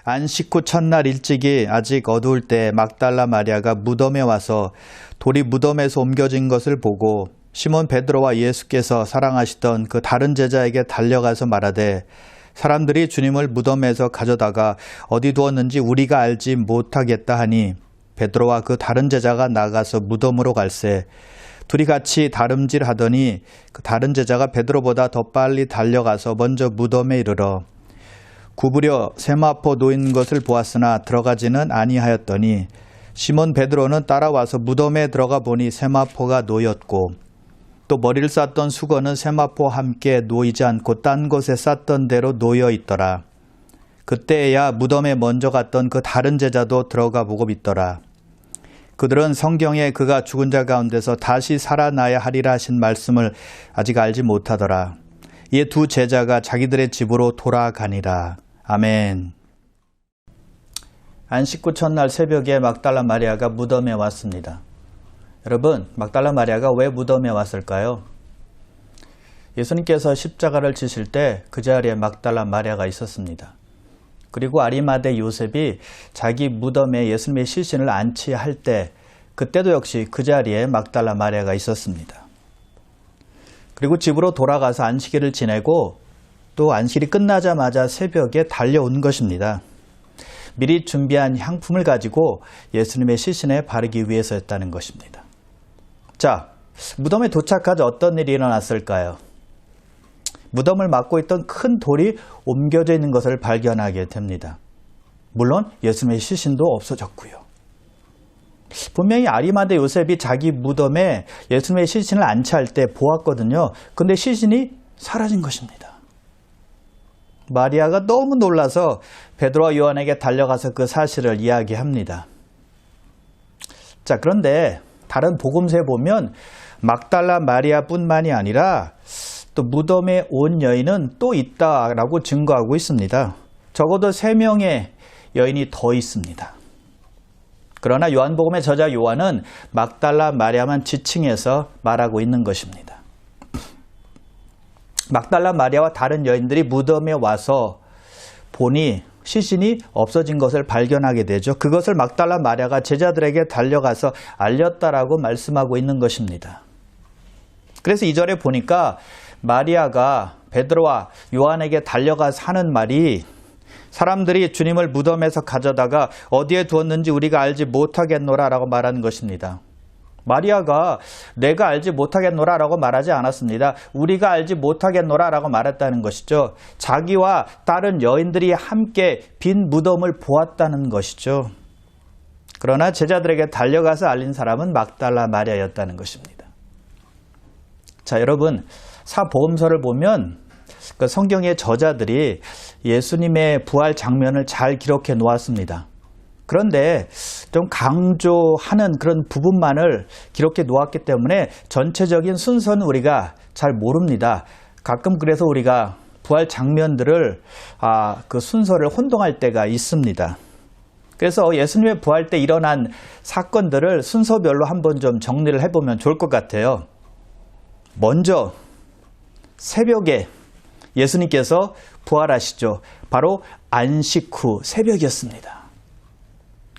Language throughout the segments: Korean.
안식 후 첫날 일찍이 아직 어두울 때 막달라 마리아가 무덤에 와서 돌이 무덤에서 옮겨진 것을 보고 시몬 베드로와 예수께서 사랑하시던 그 다른 제자에게 달려가서 말하되 사람들이 주님을 무덤에서 가져다가 어디 두었는지 우리가 알지 못하겠다 하니 베드로와 그 다른 제자가 나가서 무덤으로 갈새 둘이 같이 다름질하더니 그 다른 제자가 베드로보다 더 빨리 달려가서 먼저 무덤에 이르러 구부려 세마포 놓인 것을 보았으나 들어가지는 아니하였더니 시몬 베드로는 따라와서 무덤에 들어가 보니 세마포가 놓였고 또 머리를 쌌던 수건은 세마포와 함께 놓이지 않고 딴 곳에 쌌던 대로 놓여 있더라. 그때야 무덤에 먼저 갔던 그 다른 제자도 들어가 보고 믿더라. 그들은 성경에 그가 죽은 자 가운데서 다시 살아나야 하리라 하신 말씀을 아직 알지 못하더라. 이에 두 제자가 자기들의 집으로 돌아가니라. 아멘. 안식 후 첫날 새벽에 막달라 마리아가 무덤에 왔습니다. 여러분, 막달라 마리아가 왜 무덤에 왔을까요? 예수님께서 십자가를 지실 때 그 자리에 막달라 마리아가 있었습니다. 그리고 아리마대 요셉이 자기 무덤에 예수님의 시신을 안치할 때 그때도 역시 그 자리에 막달라 마리아가 있었습니다. 그리고 집으로 돌아가서 안식일을 지내고 또 안식일이 끝나자마자 새벽에 달려온 것입니다. 미리 준비한 향품을 가지고 예수님의 시신에 바르기 위해서였다는 것입니다. 자, 무덤에 도착하자 어떤 일이 일어났을까요? 무덤을 막고 있던 큰 돌이 옮겨져 있는 것을 발견하게 됩니다. 물론 예수님의 시신도 없어졌고요. 분명히 아리마대 요셉이 자기 무덤에 예수님의 시신을 안치할 때 보았거든요. 근데 시신이 사라진 것입니다. 마리아가 너무 놀라서 베드로와 요한에게 달려가서 그 사실을 이야기합니다. 자, 그런데 다른 복음서에 보면 막달라 마리아뿐만이 아니라 또 무덤에 온 여인은 또 있다라고 증거하고 있습니다. 적어도 3명의 여인이 더 있습니다. 그러나 요한복음의 저자 요한은 막달라 마리아만 지칭해서 말하고 있는 것입니다. 막달라 마리아와 다른 여인들이 무덤에 와서 보니 시신이 없어진 것을 발견하게 되죠. 그것을 막달라 마리아가 제자들에게 달려가서 알렸다라고 말씀하고 있는 것입니다. 그래서 2절에 보니까 마리아가 베드로와 요한에게 달려가서 하는 말이 사람들이 주님을 무덤에서 가져다가 어디에 두었는지 우리가 알지 못하겠노라 라고 말하는 것입니다. 마리아가 내가 알지 못하겠노라 라고 말하지 않았습니다. 우리가 알지 못하겠노라 라고 말했다는 것이죠. 자기와 다른 여인들이 함께 빈 무덤을 보았다는 것이죠. 그러나 제자들에게 달려가서 알린 사람은 막달라 마리아였다는 것입니다. 자, 여러분, 사복음서를 보면 그 성경의 저자들이 예수님의 부활 장면을 잘 기록해 놓았습니다. 그런데 좀 강조하는 그런 부분만을 기록해 놓았기 때문에 전체적인 순서는 우리가 잘 모릅니다. 가끔 그래서 우리가 부활 장면들을 그 순서를 혼동할 때가 있습니다. 그래서 예수님의 부활 때 일어난 사건들을 순서별로 한번 좀 정리를 해보면 좋을 것 같아요. 먼저 새벽에 예수님께서 부활하시죠. 바로 안식 후 새벽이었습니다.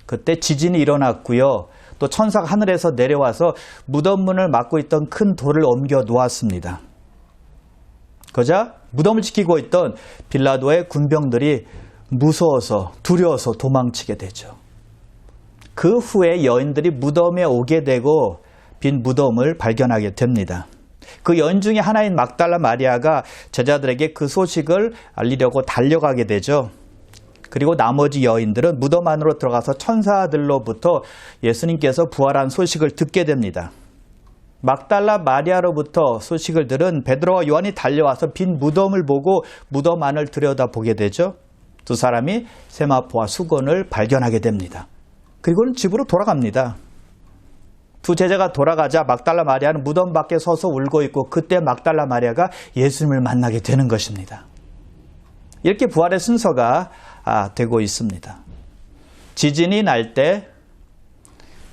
그때 지진이 일어났고요. 또 천사가 하늘에서 내려와서 무덤 문을 막고 있던 큰 돌을 옮겨 놓았습니다. 그러자 무덤을 지키고 있던 빌라도의 군병들이 무서워서 두려워서 도망치게 되죠. 그 후에 여인들이 무덤에 오게 되고 빈 무덤을 발견하게 됩니다. 그 여인 중에 하나인 막달라 마리아가 제자들에게 그 소식을 알리려고 달려가게 되죠. 그리고 나머지 여인들은 무덤 안으로 들어가서 천사들로부터 예수님께서 부활한 소식을 듣게 됩니다. 막달라 마리아로부터 소식을 들은 베드로와 요한이 달려와서 빈 무덤을 보고 무덤 안을 들여다보게 되죠. 두 사람이 세마포와 수건을 발견하게 됩니다. 그리고는 집으로 돌아갑니다. 두 제자가 돌아가자 막달라 마리아는 무덤 밖에 서서 울고 있고 그때 막달라 마리아가 예수님을 만나게 되는 것입니다. 이렇게 부활의 순서가 되고 있습니다. 지진이 날 때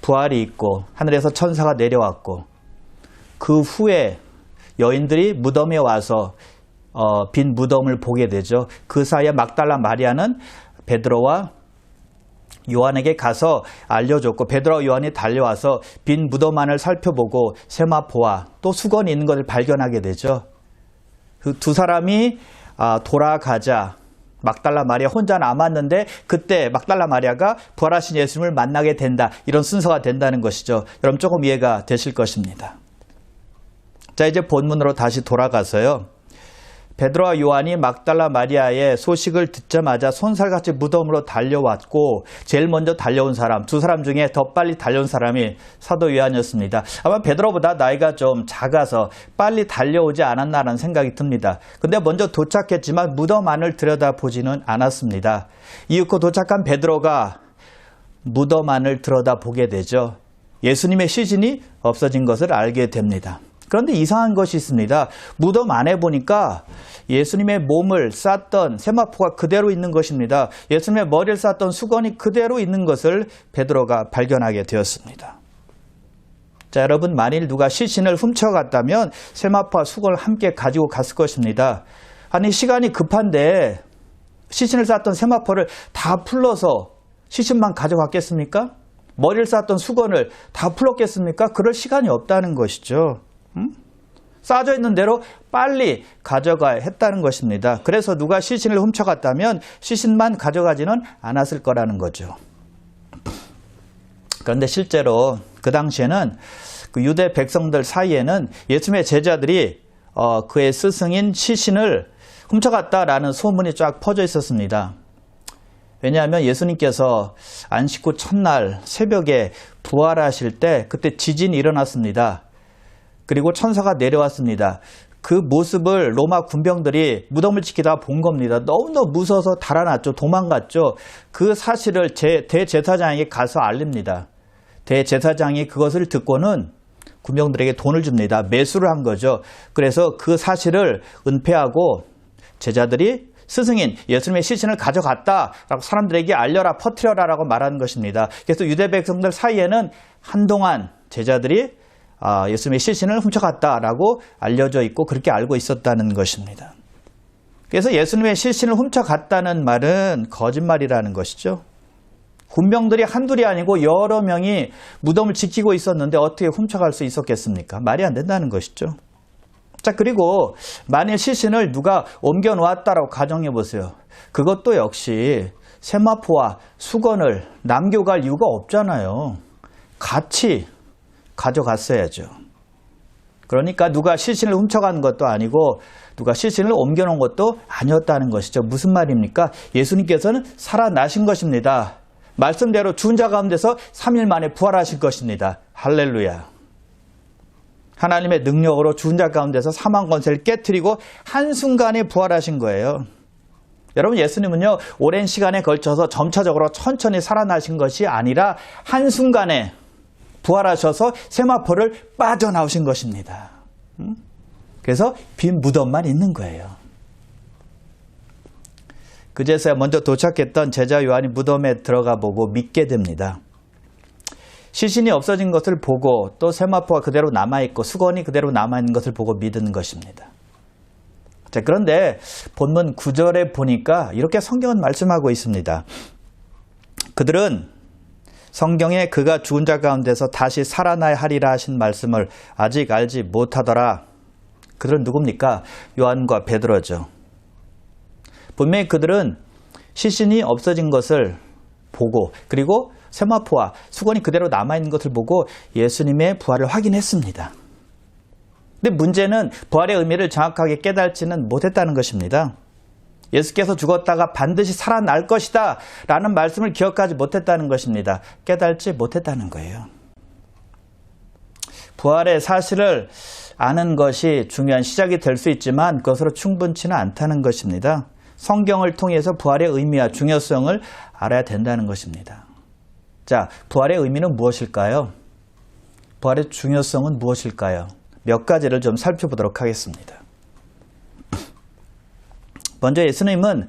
부활이 있고 하늘에서 천사가 내려왔고 그 후에 여인들이 무덤에 와서 빈 무덤을 보게 되죠. 그 사이에 막달라 마리아는 베드로와 요한에게 가서 알려줬고 베드로와 요한이 달려와서 빈 무덤 안을 살펴보고 세마포와 또 수건이 있는 것을 발견하게 되죠. 그 두 사람이 돌아가자 막달라 마리아 혼자 남았는데 그때 막달라 마리아가 부활하신 예수님을 만나게 된다. 이런 순서가 된다는 것이죠. 여러분 조금 이해가 되실 것입니다. 자, 이제 본문으로 다시 돌아가서요. 베드로와 요한이 막달라 마리아의 소식을 듣자마자 손살같이 무덤으로 달려왔고 제일 먼저 달려온 사람, 두 사람 중에 더 빨리 달려온 사람이 사도 요한이었습니다. 아마 베드로보다 나이가 좀 작아서 빨리 달려오지 않았나라는 생각이 듭니다. 근데 먼저 도착했지만 무덤 안을 들여다보지는 않았습니다. 이윽고 도착한 베드로가 무덤 안을 들여다보게 되죠. 예수님의 시신이 없어진 것을 알게 됩니다. 그런데 이상한 것이 있습니다. 무덤 안에 보니까 예수님의 몸을 쌌던 세마포가 그대로 있는 것입니다. 예수님의 머리를 쌌던 수건이 그대로 있는 것을 베드로가 발견하게 되었습니다. 자, 여러분 만일 누가 시신을 훔쳐갔다면 세마포와 수건을 함께 가지고 갔을 것입니다. 아니 시간이 급한데 시신을 쌌던 세마포를 다 풀러서 시신만 가져갔겠습니까? 머리를 쌌던 수건을 다 풀었겠습니까? 그럴 시간이 없다는 것이죠. 싸져 있는 대로 빨리 가져가야 했다는 것입니다. 그래서 누가 시신을 훔쳐갔다면 시신만 가져가지는 않았을 거라는 거죠. 그런데 실제로 그 당시에는 그 유대 백성들 사이에는 예수님의 제자들이 그의 스승인 시신을 훔쳐갔다라는 소문이 쫙 퍼져 있었습니다. 왜냐하면 예수님께서 안식 후 첫날 새벽에 부활하실 때 그때 지진이 일어났습니다. 그리고 천사가 내려왔습니다. 그 모습을 로마 군병들이 무덤을 지키다가 본 겁니다. 너무너무 무서워서 달아났죠. 도망갔죠. 그 사실을 대제사장에게 가서 알립니다. 대제사장이 그것을 듣고는 군병들에게 돈을 줍니다. 매수를 한 거죠. 그래서 그 사실을 은폐하고 제자들이 스승인 예수님의 시신을 가져갔다라고 사람들에게 알려라 퍼뜨려라라고 말하는 것입니다. 그래서 유대 백성들 사이에는 한동안 제자들이 예수님의 시신을 훔쳐갔다라고 알려져 있고 그렇게 알고 있었다는 것입니다. 그래서 예수님의 시신을 훔쳐갔다는 말은 거짓말이라는 것이죠. 군병들이 한둘이 아니고 여러 명이 무덤을 지키고 있었는데 어떻게 훔쳐갈 수 있었겠습니까? 말이 안 된다는 것이죠. 자, 그리고 만일 시신을 누가 옮겨 놓았다라고 가정해 보세요. 그것도 역시 세마포와 수건을 남겨갈 이유가 없잖아요. 같이 가져갔어야죠. 그러니까 누가 시신을 훔쳐간 것도 아니고 누가 시신을 옮겨놓은 것도 아니었다는 것이죠. 무슨 말입니까? 예수님께서는 살아나신 것입니다. 말씀대로 죽은 자 가운데서 3일 만에 부활하실 것입니다. 할렐루야. 하나님의 능력으로 죽은 자 가운데서 사망 권세를 깨트리고 한순간에 부활하신 거예요. 여러분 예수님은요 오랜 시간에 걸쳐서 점차적으로 천천히 살아나신 것이 아니라 한순간에 부활하셔서 세마포를 빠져나오신 것입니다. 그래서 빈 무덤만 있는 거예요. 그제서야 먼저 도착했던 제자 요한이 무덤에 들어가 보고 믿게 됩니다. 시신이 없어진 것을 보고 또 세마포가 그대로 남아있고 수건이 그대로 남아있는 것을 보고 믿은 것입니다. 자, 그런데 본문 9절에 보니까 이렇게 성경은 말씀하고 있습니다. 그들은 성경에 그가 죽은 자 가운데서 다시 살아나야 하리라 하신 말씀을 아직 알지 못하더라. 그들은 누굽니까? 요한과 베드로죠. 분명히 그들은 시신이 없어진 것을 보고 그리고 세마포와 수건이 그대로 남아있는 것을 보고 예수님의 부활을 확인했습니다. 근데 문제는 부활의 의미를 정확하게 깨닫지는 못했다는 것입니다. 예수께서 죽었다가 반드시 살아날 것이다 라는 말씀을 기억하지 못했다는 것입니다. 깨닫지 못했다는 거예요. 부활의 사실을 아는 것이 중요한 시작이 될 수 있지만 그것으로 충분치는 않다는 것입니다. 성경을 통해서 부활의 의미와 중요성을 알아야 된다는 것입니다. 자, 부활의 의미는 무엇일까요? 부활의 중요성은 무엇일까요? 몇 가지를 좀 살펴보도록 하겠습니다. 먼저 예수님은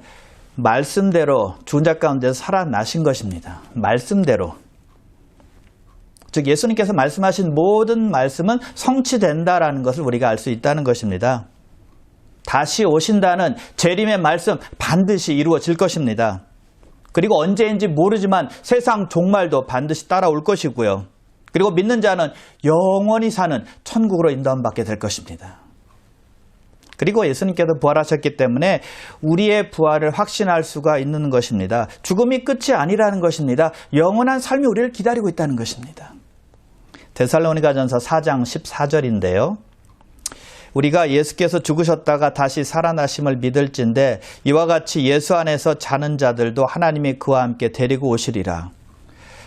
말씀대로 죽은 자 가운데서 살아나신 것입니다. 말씀대로. 즉 예수님께서 말씀하신 모든 말씀은 성취된다라는 것을 우리가 알 수 있다는 것입니다. 다시 오신다는 재림의 말씀 반드시 이루어질 것입니다. 그리고 언제인지 모르지만 세상 종말도 반드시 따라올 것이고요. 그리고 믿는 자는 영원히 사는 천국으로 인도함받게 될 것입니다. 그리고 예수님께서 부활하셨기 때문에 우리의 부활을 확신할 수가 있는 것입니다. 죽음이 끝이 아니라는 것입니다. 영원한 삶이 우리를 기다리고 있다는 것입니다. 데살로니가전서 4장 14절인데요. 우리가 예수께서 죽으셨다가 다시 살아나심을 믿을진데 이와 같이 예수 안에서 자는 자들도 하나님이 그와 함께 데리고 오시리라.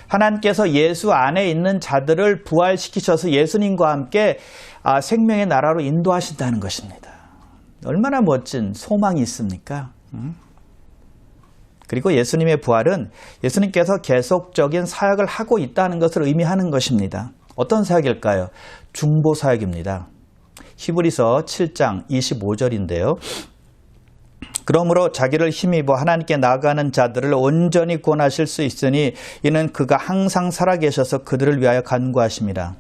하나님께서 예수 안에 있는 자들을 부활시키셔서 예수님과 함께 생명의 나라로 인도하신다는 것입니다. 얼마나 멋진 소망이 있습니까? 그리고 예수님의 부활은 예수님께서 계속적인 사역을 하고 있다는 것을 의미하는 것입니다. 어떤 사역일까요? 중보 사역입니다. 히브리서 7장 25절인데요. 그러므로 자기를 힘입어 하나님께 나아가는 자들을 온전히 구원하실 수 있으니 이는 그가 항상 살아계셔서 그들을 위하여 간구하심이라.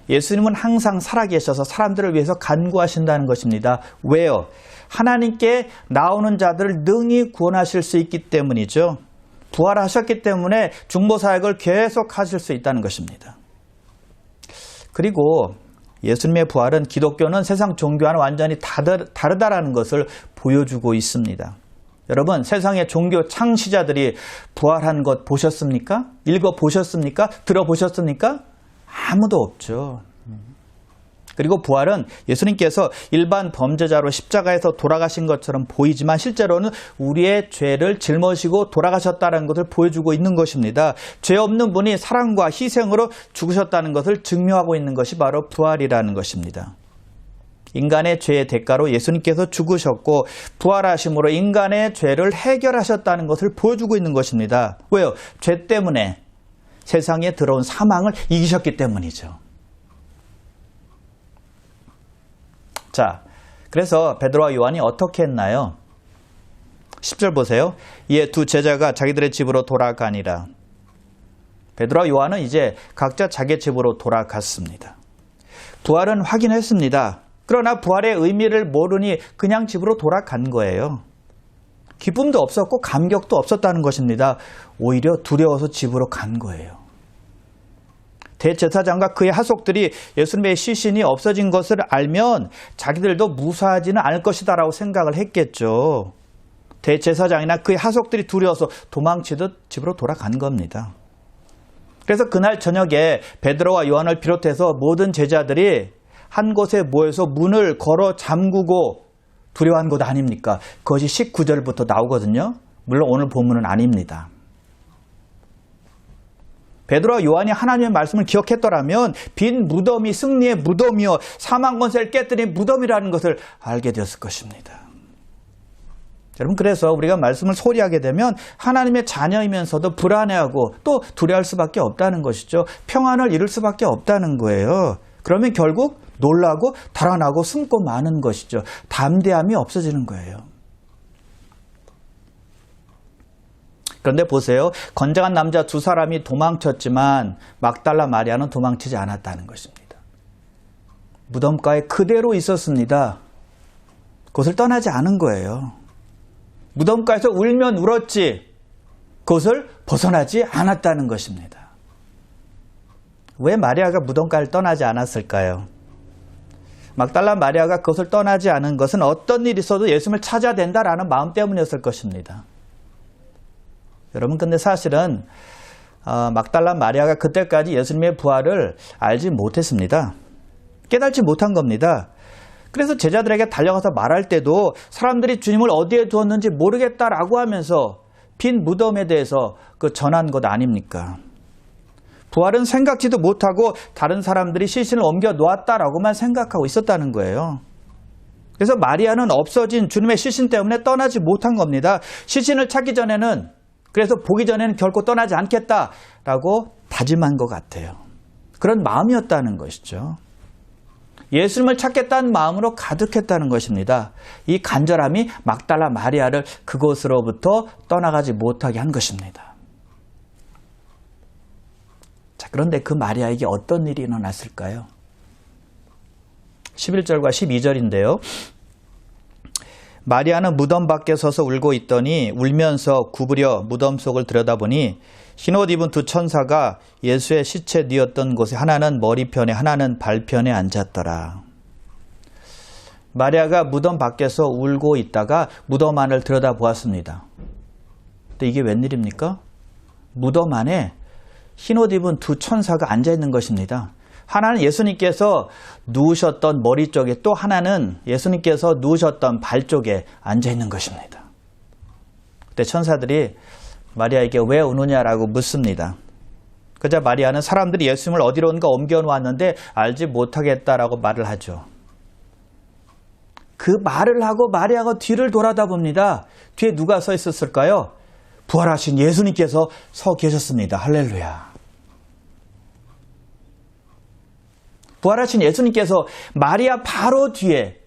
예수님은 항상 살아계셔서 사람들을 위해서 간구하신다는 것입니다. 왜요? 하나님께 나오는 자들을 능히 구원하실 수 있기 때문이죠. 부활하셨기 때문에 중보사역을 계속 하실 수 있다는 것입니다. 그리고 예수님의 부활은 기독교는 세상 종교와는 완전히 다르다라는 것을 보여주고 있습니다. 여러분, 세상의 종교 창시자들이 부활한 것 보셨습니까? 읽어보셨습니까? 들어보셨습니까? 아무도 없죠. 그리고 부활은 예수님께서 일반 범죄자로 십자가에서 돌아가신 것처럼 보이지만 실제로는 우리의 죄를 짊어지고 돌아가셨다는 것을 보여주고 있는 것입니다. 죄 없는 분이 사랑과 희생으로 죽으셨다는 것을 증명하고 있는 것이 바로 부활이라는 것입니다. 인간의 죄의 대가로 예수님께서 죽으셨고 부활하심으로 인간의 죄를 해결하셨다는 것을 보여주고 있는 것입니다. 왜요? 죄 때문에 세상에 들어온 사망을 이기셨기 때문이죠. 자, 그래서 베드로와 요한이 어떻게 했나요? 10절 보세요. 이에 두 제자가 자기들의 집으로 돌아가니라. 베드로와 요한은 이제 각자 자기 집으로 돌아갔습니다. 부활은 확인했습니다. 그러나 부활의 의미를 모르니 그냥 집으로 돌아간 거예요. 기쁨도 없었고 감격도 없었다는 것입니다. 오히려 두려워서 집으로 간 거예요. 대제사장과 그의 하속들이 예수님의 시신이 없어진 것을 알면 자기들도 무사하지는 않을 것이다 라고 생각을 했겠죠. 대제사장이나 그의 하속들이 두려워서 도망치듯 집으로 돌아간 겁니다. 그래서 그날 저녁에 베드로와 요한을 비롯해서 모든 제자들이 한 곳에 모여서 문을 걸어 잠그고 두려워한 것 아닙니까? 그것이 19절부터 나오거든요. 물론 오늘 본문은 아닙니다. 베드로와 요한이 하나님의 말씀을 기억했더라면 빈 무덤이 승리의 무덤이요 사망 권세를 깨뜨린 무덤이라는 것을 알게 되었을 것입니다. 여러분, 그래서 우리가 말씀을 소리하게 되면 하나님의 자녀이면서도 불안해하고 또 두려워할 수밖에 없다는 것이죠. 평안을 잃을 수밖에 없다는 거예요. 그러면 결국 놀라고 달아나고 숨고 마는 것이죠. 담대함이 없어지는 거예요. 그런데 보세요. 건장한 남자 두 사람이 도망쳤지만 막달라 마리아는 도망치지 않았다는 것입니다. 무덤가에 그대로 있었습니다. 그것을 떠나지 않은 거예요. 무덤가에서 울면 울었지 그것을 벗어나지 않았다는 것입니다. 왜 마리아가 무덤가를 떠나지 않았을까요? 막달라 마리아가 그것을 떠나지 않은 것은 어떤 일이 있어도 예수님을 찾아야 된다라는 마음 때문이었을 것입니다. 여러분, 근데 사실은 막달라 마리아가 그때까지 예수님의 부활을 알지 못했습니다. 깨닫지 못한 겁니다. 그래서 제자들에게 달려가서 말할 때도 사람들이 주님을 어디에 두었는지 모르겠다라고 하면서 빈 무덤에 대해서 전한 것 아닙니까? 부활은 생각지도 못하고 다른 사람들이 시신을 옮겨 놓았다라고만 생각하고 있었다는 거예요. 그래서 마리아는 없어진 주님의 시신 때문에 떠나지 못한 겁니다. 시신을 찾기 전에는, 그래서 보기 전에는 결코 떠나지 않겠다라고 다짐한 것 같아요. 그런 마음이었다는 것이죠. 예수님을 찾겠다는 마음으로 가득했다는 것입니다. 이 간절함이 막달라 마리아를 그곳으로부터 떠나가지 못하게 한 것입니다. 자, 그런데 그 마리아에게 어떤 일이 일어났을까요? 11절과 12절인데요. 마리아는 무덤 밖에 서서 울고 있더니 울면서 구부려 무덤 속을 들여다보니 흰옷 입은 두 천사가 예수의 시체 뉘었던 곳에 하나는 머리편에 하나는 발편에 앉았더라. 마리아가 무덤 밖에서 울고 있다가 무덤 안을 들여다보았습니다. 근데 이게 웬일입니까? 무덤 안에 흰옷 입은 두 천사가 앉아있는 것입니다. 하나는 예수님께서 누우셨던 머리 쪽에, 또 하나는 예수님께서 누우셨던 발 쪽에 앉아있는 것입니다. 그때 천사들이 마리아에게 왜 우느냐라고 묻습니다. 그러자 마리아는 사람들이 예수님을 어디론가 옮겨놓았는데 알지 못하겠다라고 말을 하죠. 그 말을 하고 마리아가 뒤를 돌아다 봅니다. 뒤에 누가 서 있었을까요? 부활하신 예수님께서 서 계셨습니다. 할렐루야. 부활하신 예수님께서 마리아 바로 뒤에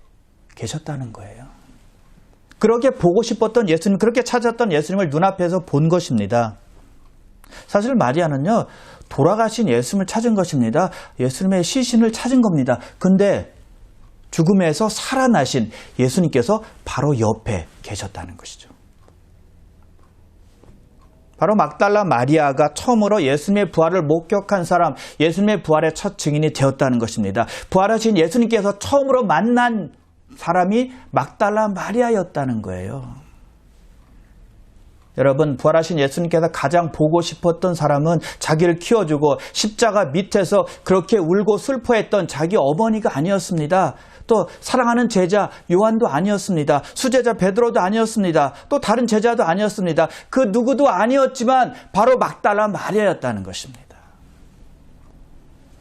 계셨다는 거예요. 그렇게 보고 싶었던 예수님, 그렇게 찾았던 예수님을 눈앞에서 본 것입니다. 사실 마리아는요, 돌아가신 예수님을 찾은 것입니다. 예수님의 시신을 찾은 겁니다. 근데 죽음에서 살아나신 예수님께서 바로 옆에 계셨다는 것이죠. 바로 막달라 마리아가 처음으로 예수님의 부활을 목격한 사람, 예수님의 부활의 첫 증인이 되었다는 것입니다. 부활하신 예수님께서 처음으로 만난 사람이 막달라 마리아였다는 거예요. 여러분, 부활하신 예수님께서 가장 보고 싶었던 사람은 자기를 키워주고 십자가 밑에서 그렇게 울고 슬퍼했던 자기 어머니가 아니었습니다. 또 사랑하는 제자 요한도 아니었습니다. 수제자 베드로도 아니었습니다. 또 다른 제자도 아니었습니다. 그 누구도 아니었지만 바로 막달라 마리아였다는 것입니다.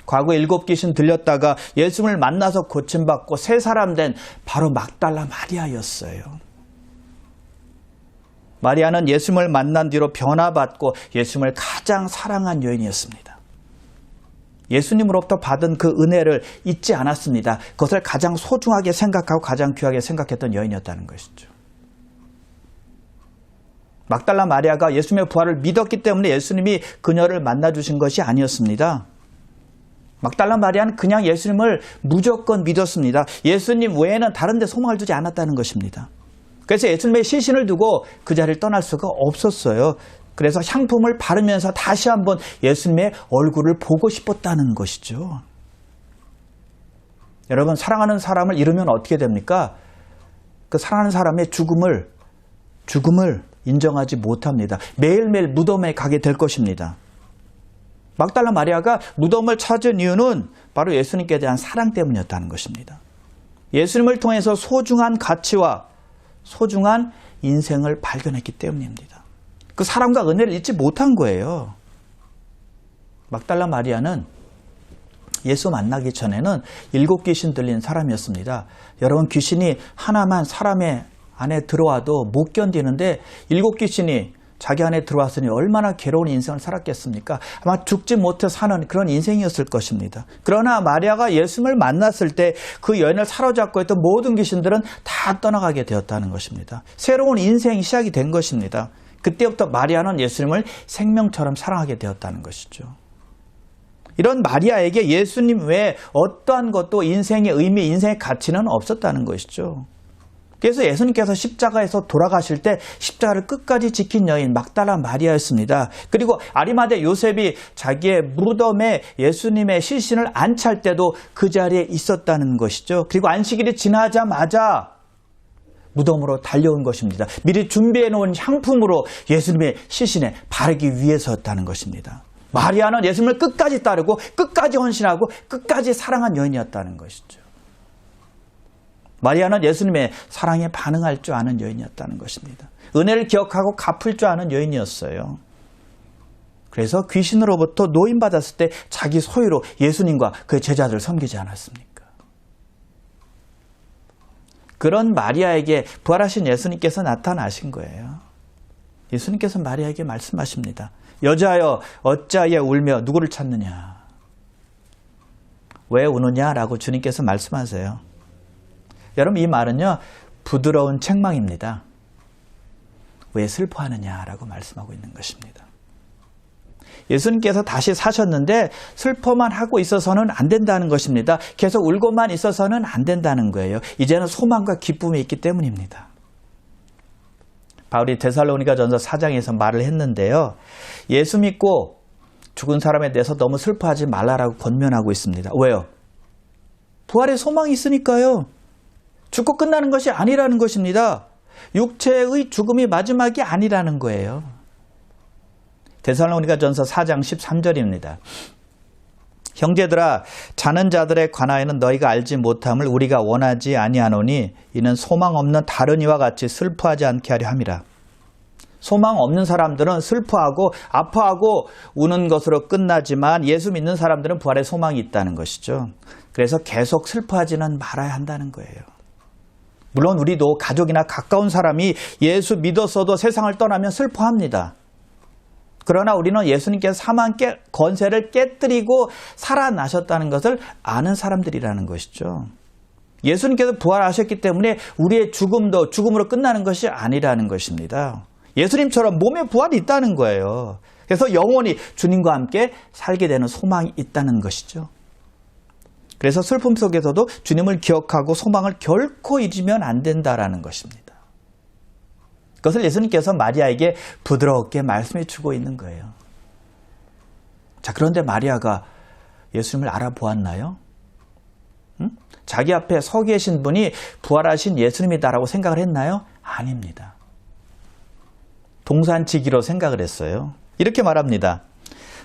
과거 7귀신 들렸다가 예수님을 만나서 고침받고 새 사람 된 바로 막달라 마리아였어요. 마리아는 예수님을 만난 뒤로 변화받고 예수님을 가장 사랑한 여인이었습니다. 예수님으로부터 받은 그 은혜를 잊지 않았습니다. 그것을 가장 소중하게 생각하고 가장 귀하게 생각했던 여인이었다는 것이죠. 막달라 마리아가 예수님의 부활을 믿었기 때문에 예수님이 그녀를 만나주신 것이 아니었습니다. 막달라 마리아는 그냥 예수님을 무조건 믿었습니다. 예수님 외에는 다른 데 소망을 두지 않았다는 것입니다. 그래서 예수님의 시신을 두고 그 자리를 떠날 수가 없었어요. 그래서 향품을 바르면서 다시 한번 예수님의 얼굴을 보고 싶었다는 것이죠. 여러분, 사랑하는 사람을 잃으면 어떻게 됩니까? 그 사랑하는 사람의 죽음을 인정하지 못합니다. 매일매일 무덤에 가게 될 것입니다. 막달라 마리아가 무덤을 찾은 이유는 바로 예수님께 대한 사랑 때문이었다는 것입니다. 예수님을 통해서 소중한 가치와 소중한 인생을 발견했기 때문입니다. 그 사랑과 은혜를 잊지 못한 거예요. 막달라 마리아는 예수 만나기 전에는 7귀신 들린 사람이었습니다. 여러분, 귀신이 하나만 사람의 안에 들어와도 못 견디는데 7귀신이 자기 안에 들어왔으니 얼마나 괴로운 인생을 살았겠습니까? 아마 죽지 못해 사는 그런 인생이었을 것입니다. 그러나 마리아가 예수님을 만났을 때 그 여인을 사로잡고 있던 모든 귀신들은 다 떠나가게 되었다는 것입니다. 새로운 인생이 시작이 된 것입니다. 그때부터 마리아는 예수님을 생명처럼 사랑하게 되었다는 것이죠. 이런 마리아에게 예수님 외에 어떠한 것도 인생의 의미, 인생의 가치는 없었다는 것이죠. 그래서 예수님께서 십자가에서 돌아가실 때 십자가를 끝까지 지킨 여인 막달라 마리아였습니다. 그리고 아리마대 요셉이 자기의 무덤에 예수님의 시신을 안치할 때도 그 자리에 있었다는 것이죠. 그리고 안식일이 지나자마자 무덤으로 달려온 것입니다. 미리 준비해 놓은 향품으로 예수님의 시신에 바르기 위해서였다는 것입니다. 마리아는 예수님을 끝까지 따르고 끝까지 헌신하고 끝까지 사랑한 여인이었다는 것이죠. 마리아는 예수님의 사랑에 반응할 줄 아는 여인이었다는 것입니다. 은혜를 기억하고 갚을 줄 아는 여인이었어요. 그래서 귀신으로부터 노임받았을 때 자기 소유로 예수님과 그의 제자들을 섬기지 않았습니까? 그런 마리아에게 부활하신 예수님께서 나타나신 거예요. 예수님께서 마리아에게 말씀하십니다. 여자여 어찌하여 울며 누구를 찾느냐? 왜 우느냐라고 주님께서 말씀하세요. 여러분, 이 말은요, 부드러운 책망입니다. 왜 슬퍼하느냐라고 말씀하고 있는 것입니다. 예수님께서 다시 사셨는데 슬퍼만 하고 있어서는 안 된다는 것입니다. 계속 울고만 있어서는 안 된다는 거예요. 이제는 소망과 기쁨이 있기 때문입니다. 바울이 데살로니가전서 4장에서 말을 했는데요. 예수 믿고 죽은 사람에 대해서 너무 슬퍼하지 말라라고 권면하고 있습니다. 왜요? 부활의 소망이 있으니까요. 죽고 끝나는 것이 아니라는 것입니다. 육체의 죽음이 마지막이 아니라는 거예요. 데살로니가전서 4장 13절입니다. 형제들아, 자는 자들에 관하여는 너희가 알지 못함을 우리가 원하지 아니하노니 이는 소망 없는 다른 이와 같이 슬퍼하지 않게 하려 함이라. 소망 없는 사람들은 슬퍼하고 아파하고 우는 것으로 끝나지만 예수 믿는 사람들은 부활의 소망이 있다는 것이죠. 그래서 계속 슬퍼하지는 말아야 한다는 거예요. 물론 우리도 가족이나 가까운 사람이 예수 믿었어도 세상을 떠나면 슬퍼합니다. 그러나 우리는 예수님께서 사망 권세를 깨뜨리고 살아나셨다는 것을 아는 사람들이라는 것이죠. 예수님께서 부활하셨기 때문에 우리의 죽음도 죽음으로 끝나는 것이 아니라는 것입니다. 예수님처럼 몸에 부활이 있다는 거예요. 그래서 영원히 주님과 함께 살게 되는 소망이 있다는 것이죠. 그래서 슬픔 속에서도 주님을 기억하고 소망을 결코 잊으면 안 된다라는 것입니다. 그것을 예수님께서 마리아에게 부드럽게 말씀해 주고 있는 거예요. 자, 그런데 마리아가 예수님을 알아보았나요? 자기 앞에 서 계신 분이 부활하신 예수님이다라고 생각을 했나요? 아닙니다. 동산지기로 생각을 했어요. 이렇게 말합니다.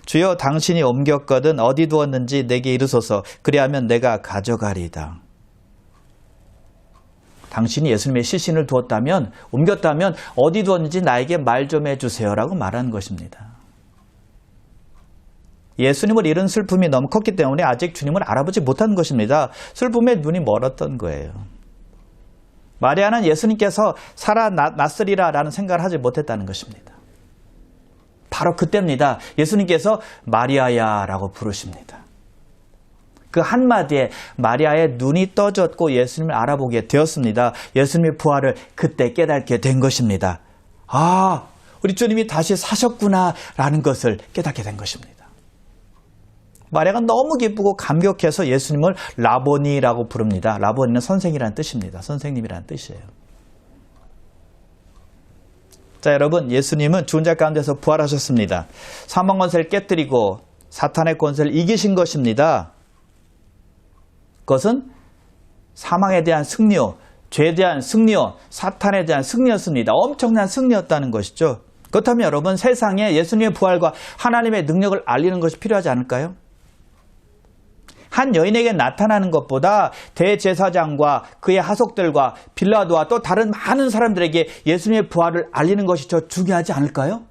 주여, 당신이 옮겼거든 어디 두었는지 내게 이르소서. 그리하면 내가 가져가리이다. 당신이 예수님의 시신을 두었다면, 옮겼다면 어디 두었는지 나에게 말 좀 해주세요라고 말하는 것입니다. 예수님을 잃은 슬픔이 너무 컸기 때문에 아직 주님을 알아보지 못한 것입니다. 슬픔에 눈이 멀었던 거예요. 마리아는 예수님께서 살아났으리라라는 생각을 하지 못했다는 것입니다. 바로 그때입니다. 예수님께서 마리아야 라고 부르십니다. 그 한마디에 마리아의 눈이 떠졌고 예수님을 알아보게 되었습니다. 예수님의 부활을 그때 깨닫게 된 것입니다. 아, 우리 주님이 다시 사셨구나 라는 것을 깨닫게 된 것입니다. 마리아가 너무 기쁘고 감격해서 예수님을 라보니라고 부릅니다. 라보니는 선생이라는 뜻입니다. 선생님이라는 뜻이에요. 자, 여러분, 예수님은 죽은 자 가운데서 부활하셨습니다. 사망 권세를 깨뜨리고 사탄의 권세를 이기신 것입니다. 그것은 사망에 대한 승리요, 죄에 대한 승리요, 사탄에 대한 승리였습니다. 엄청난 승리였다는 것이죠. 그렇다면 여러분, 세상에 예수님의 부활과 하나님의 능력을 알리는 것이 필요하지 않을까요? 한 여인에게 나타나는 것보다 대제사장과 그의 하속들과 빌라도와 또 다른 많은 사람들에게 예수님의 부활을 알리는 것이 더 중요하지 않을까요?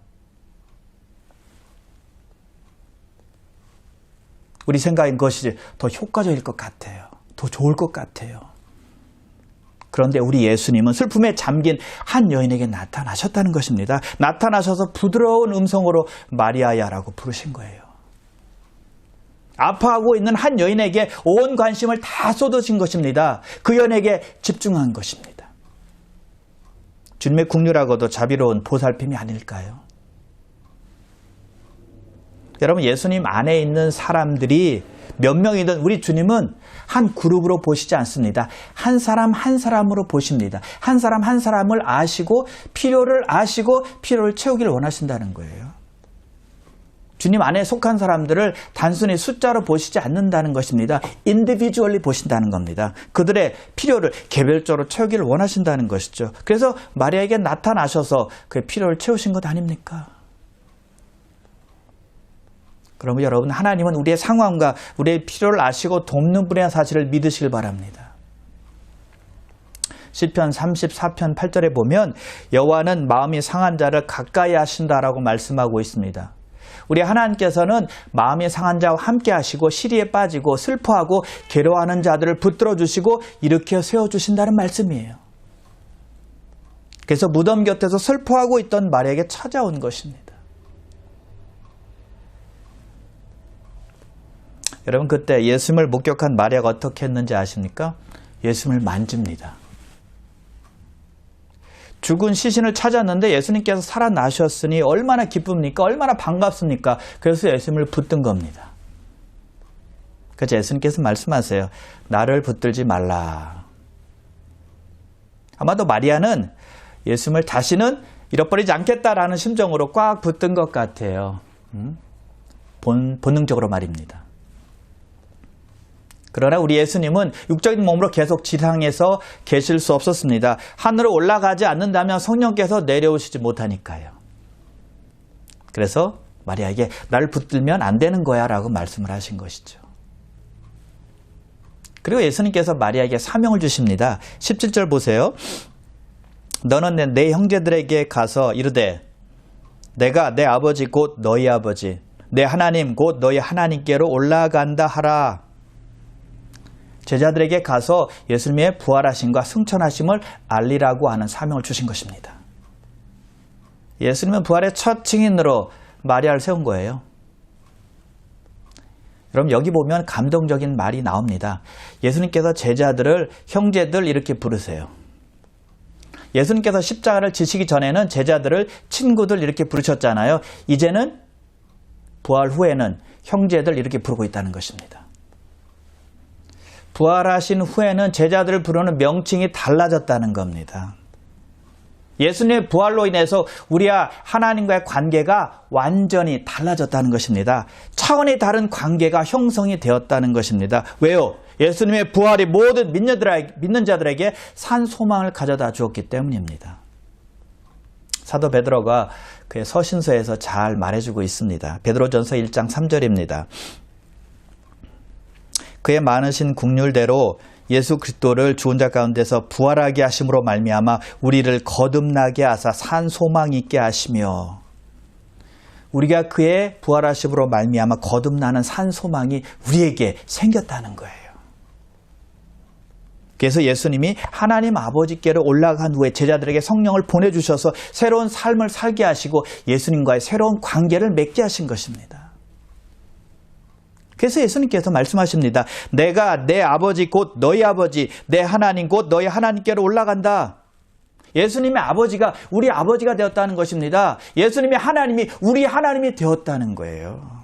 우리 생각인 것이 더 효과적일 것 같아요. 더 좋을 것 같아요. 그런데 우리 예수님은 슬픔에 잠긴 한 여인에게 나타나셨다는 것입니다. 나타나셔서 부드러운 음성으로 마리아야라고 부르신 거예요. 아파하고 있는 한 여인에게 온 관심을 다 쏟으신 것입니다. 그 여인에게 집중한 것입니다. 주님의 긍휼하고도 자비로운 보살핌이 아닐까요? 여러분, 예수님 안에 있는 사람들이 몇 명이든 우리 주님은 한 그룹으로 보시지 않습니다. 한 사람 한 사람으로 보십니다. 한 사람 한 사람을 아시고 필요를 채우기를 원하신다는 거예요. 주님 안에 속한 사람들을 단순히 숫자로 보시지 않는다는 것입니다. 인디비주얼리 보신다는 겁니다. 그들의 필요를 개별적으로 채우기를 원하신다는 것이죠. 그래서 마리아에게 나타나셔서 그의 필요를 채우신 것 아닙니까? 그러면 여러분, 하나님은 우리의 상황과 우리의 필요를 아시고 돕는 분의 사실을 믿으시길 바랍니다. 시편 34편 8절에 보면 여호와는 마음이 상한 자를 가까이 하신다라고 말씀하고 있습니다. 우리 하나님께서는 마음이 상한 자와 함께 하시고 시리에 빠지고 슬퍼하고 괴로워하는 자들을 붙들어 주시고 일으켜 세워주신다는 말씀이에요. 그래서 무덤 곁에서 슬퍼하고 있던 마리아에게 찾아온 것입니다. 여러분, 그때 예수님을 목격한 마리아가 어떻게 했는지 아십니까? 예수님을 만집니다. 죽은 시신을 찾았는데 예수님께서 살아나셨으니 얼마나 기쁩니까? 얼마나 반갑습니까? 그래서 예수님을 붙든 겁니다. 그래서 예수님께서 말씀하세요. 나를 붙들지 말라. 아마도 마리아는 예수님을 다시는 잃어버리지 않겠다라는 심정으로 꽉 붙든 것 같아요. 본능적으로 말입니다. 그러나 우리 예수님은 육적인 몸으로 계속 지상에서 계실 수 없었습니다. 하늘로 올라가지 않는다면 성령께서 내려오시지 못하니까요. 그래서 마리아에게 날 붙들면 안 되는 거야 라고 말씀을 하신 것이죠. 그리고 예수님께서 마리아에게 사명을 주십니다. 17절 보세요. 너는 내 형제들에게 가서 이르되 내가 내 아버지 곧 너희 아버지 내 하나님 곧 너희 하나님께로 올라간다 하라. 제자들에게 가서 예수님의 부활하심과 승천하심을 알리라고 하는 사명을 주신 것입니다. 예수님은 부활의 첫 증인으로 마리아를 세운 거예요. 여러분 여기 보면 감동적인 말이 나옵니다. 예수님께서 제자들을 형제들 이렇게 부르세요. 예수님께서 십자가를 지시기 전에는 제자들을 친구들 이렇게 부르셨잖아요. 이제는 부활 후에는 형제들 이렇게 부르고 있다는 것입니다. 부활하신 후에는 제자들을 부르는 명칭이 달라졌다는 겁니다. 예수님의 부활로 인해서 우리와 하나님과의 관계가 완전히 달라졌다는 것입니다. 차원이 다른 관계가 형성이 되었다는 것입니다. 왜요? 예수님의 부활이 모든 믿는 자들에게 산 소망을 가져다 주었기 때문입니다. 사도 베드로가 그의 서신서에서 잘 말해주고 있습니다. 베드로전서 1장 3절입니다. 그의 많으신 긍휼대로 예수 그리스도를 죽은 자 가운데서 부활하게 하심으로 말미암아 우리를 거듭나게 하사 산 소망 있게 하시며 우리가 그의 부활하심으로 말미암아 거듭나는 산 소망이 우리에게 생겼다는 거예요. 그래서 예수님이 하나님 아버지께로 올라간 후에 제자들에게 성령을 보내주셔서 새로운 삶을 살게 하시고 예수님과의 새로운 관계를 맺게 하신 것입니다. 그래서 예수님께서 말씀하십니다. 내가 내 아버지 곧 너희 아버지 내 하나님 곧 너희 하나님께로 올라간다. 예수님의 아버지가 우리 아버지가 되었다는 것입니다. 예수님의 하나님이 우리 하나님이 되었다는 거예요.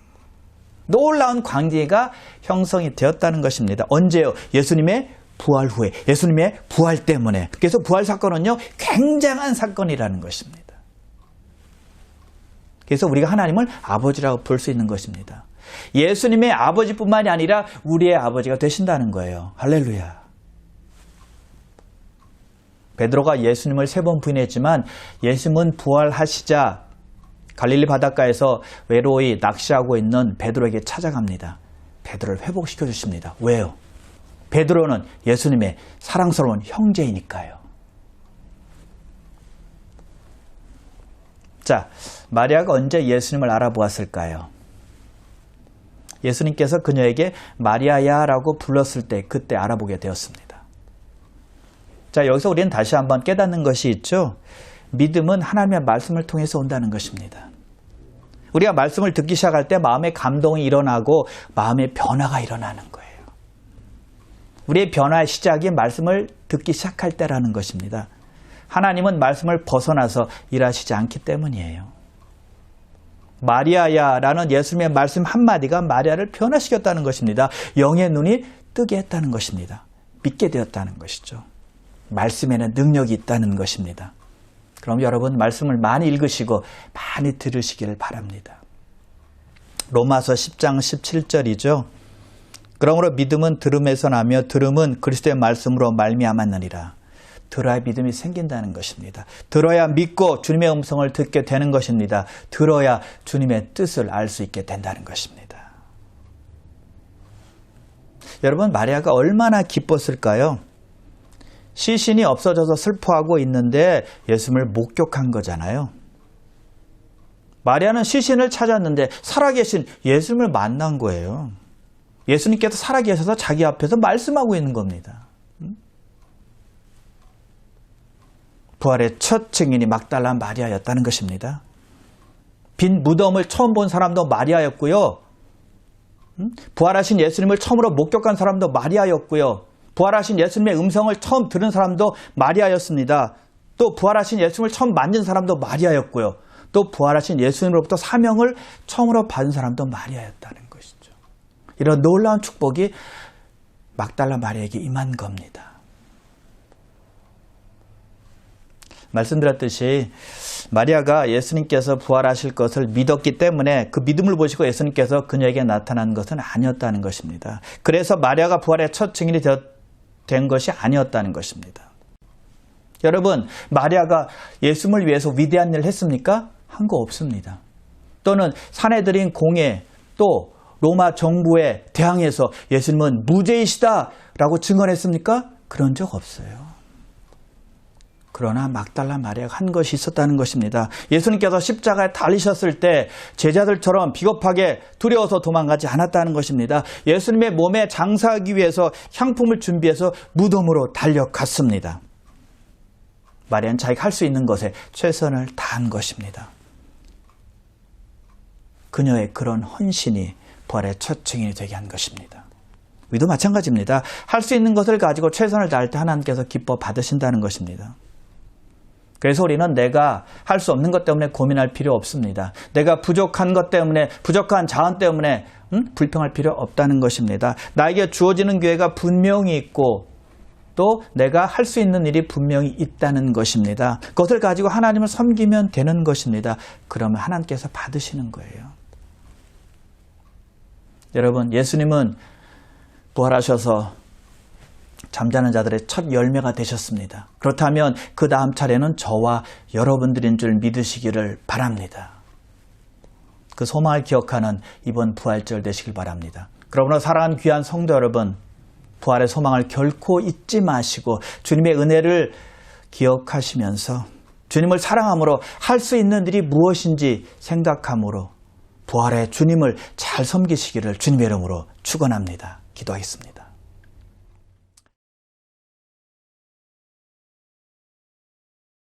놀라운 관계가 형성이 되었다는 것입니다. 언제요? 예수님의 부활 후에, 예수님의 부활 때문에. 그래서 부활 사건은요, 굉장한 사건이라는 것입니다. 그래서 우리가 하나님을 아버지라고 볼 수 있는 것입니다. 예수님의 아버지뿐만이 아니라 우리의 아버지가 되신다는 거예요. 할렐루야. 베드로가 예수님을 3번 부인했지만 예수님은 부활하시자 갈릴리 바닷가에서 외로이 낚시하고 있는 베드로에게 찾아갑니다. 베드로를 회복시켜 주십니다. 왜요? 베드로는 예수님의 사랑스러운 형제이니까요. 자, 마리아가 언제 예수님을 알아보았을까요? 예수님께서 그녀에게 마리아야 라고 불렀을 때 그때 알아보게 되었습니다. 자, 여기서 우리는 다시 한번 깨닫는 것이 있죠. 믿음은 하나님의 말씀을 통해서 온다는 것입니다. 우리가 말씀을 듣기 시작할 때 마음의 감동이 일어나고 마음의 변화가 일어나는 거예요. 우리의 변화의 시작이 말씀을 듣기 시작할 때라는 것입니다. 하나님은 말씀을 벗어나서 일하시지 않기 때문이에요. 마리아야 라는 예수님의 말씀 한마디가 마리아를 변화시켰다는 것입니다. 영의 눈이 뜨게 했다는 것입니다. 믿게 되었다는 것이죠. 말씀에는 능력이 있다는 것입니다. 그럼 여러분 말씀을 많이 읽으시고 많이 들으시기를 바랍니다. 로마서 10장 17절이죠. 그러므로 믿음은 들음에서 나며 들음은 그리스도의 말씀으로 말미암았느니라. 들어야 믿음이 생긴다는 것입니다. 들어야 믿고 주님의 음성을 듣게 되는 것입니다. 들어야 주님의 뜻을 알 수 있게 된다는 것입니다. 여러분 마리아가 얼마나 기뻤을까요? 시신이 없어져서 슬퍼하고 있는데 예수님을 목격한 거잖아요. 마리아는 시신을 찾았는데 살아계신 예수님을 만난 거예요. 예수님께서 살아계셔서 자기 앞에서 말씀하고 있는 겁니다. 부활의 첫 증인이 막달라 마리아였다는 것입니다. 빈 무덤을 처음 본 사람도 마리아였고요. 부활하신 예수님을 처음으로 목격한 사람도 마리아였고요. 부활하신 예수님의 음성을 처음 들은 사람도 마리아였습니다. 또 부활하신 예수님을 처음 만진 사람도 마리아였고요. 또 부활하신 예수님으로부터 사명을 처음으로 받은 사람도 마리아였다는 것이죠. 이런 놀라운 축복이 막달라 마리아에게 임한 겁니다. 말씀드렸듯이 마리아가 예수님께서 부활하실 것을 믿었기 때문에 그 믿음을 보시고 예수님께서 그녀에게 나타난 것은 아니었다는 것입니다. 그래서 마리아가 부활의 첫 증인이 된 것이 아니었다는 것입니다. 여러분, 마리아가 예수님을 위해서 위대한 일을 했습니까? 한 거 없습니다. 또는 사내들인 공예, 또 로마 정부에 대항해서 예수님은 무죄이시다라고 증언했습니까? 그런 적 없어요. 그러나 막달라 마리아가 한 것이 있었다는 것입니다. 예수님께서 십자가에 달리셨을 때 제자들처럼 비겁하게 두려워서 도망가지 않았다는 것입니다. 예수님의 몸에 장사하기 위해서 향품을 준비해서 무덤으로 달려갔습니다. 마리아는 자기가 할 수 있는 것에 최선을 다한 것입니다. 그녀의 그런 헌신이 부활의 첫 증인이 되게 한 것입니다. 우리도 마찬가지입니다. 할 수 있는 것을 가지고 최선을 다할 때 하나님께서 기뻐 받으신다는 것입니다. 그래서 우리는 내가 할 수 없는 것 때문에 고민할 필요 없습니다. 내가 부족한 것 때문에, 부족한 자원 때문에 불평할 필요 없다는 것입니다. 나에게 주어지는 기회가 분명히 있고 또 내가 할 수 있는 일이 분명히 있다는 것입니다. 그것을 가지고 하나님을 섬기면 되는 것입니다. 그러면 하나님께서 받으시는 거예요. 여러분, 예수님은 부활하셔서 잠자는 자들의 첫 열매가 되셨습니다. 그렇다면 그 다음 차례는 저와 여러분들인 줄 믿으시기를 바랍니다. 그 소망을 기억하는 이번 부활절 되시길 바랍니다. 그러므로 사랑하는 귀한 성도 여러분, 부활의 소망을 결코 잊지 마시고 주님의 은혜를 기억하시면서 주님을 사랑함으로 할 수 있는 일이 무엇인지 생각함으로 부활의 주님을 잘 섬기시기를 주님의 이름으로 축원합니다. 기도하겠습니다.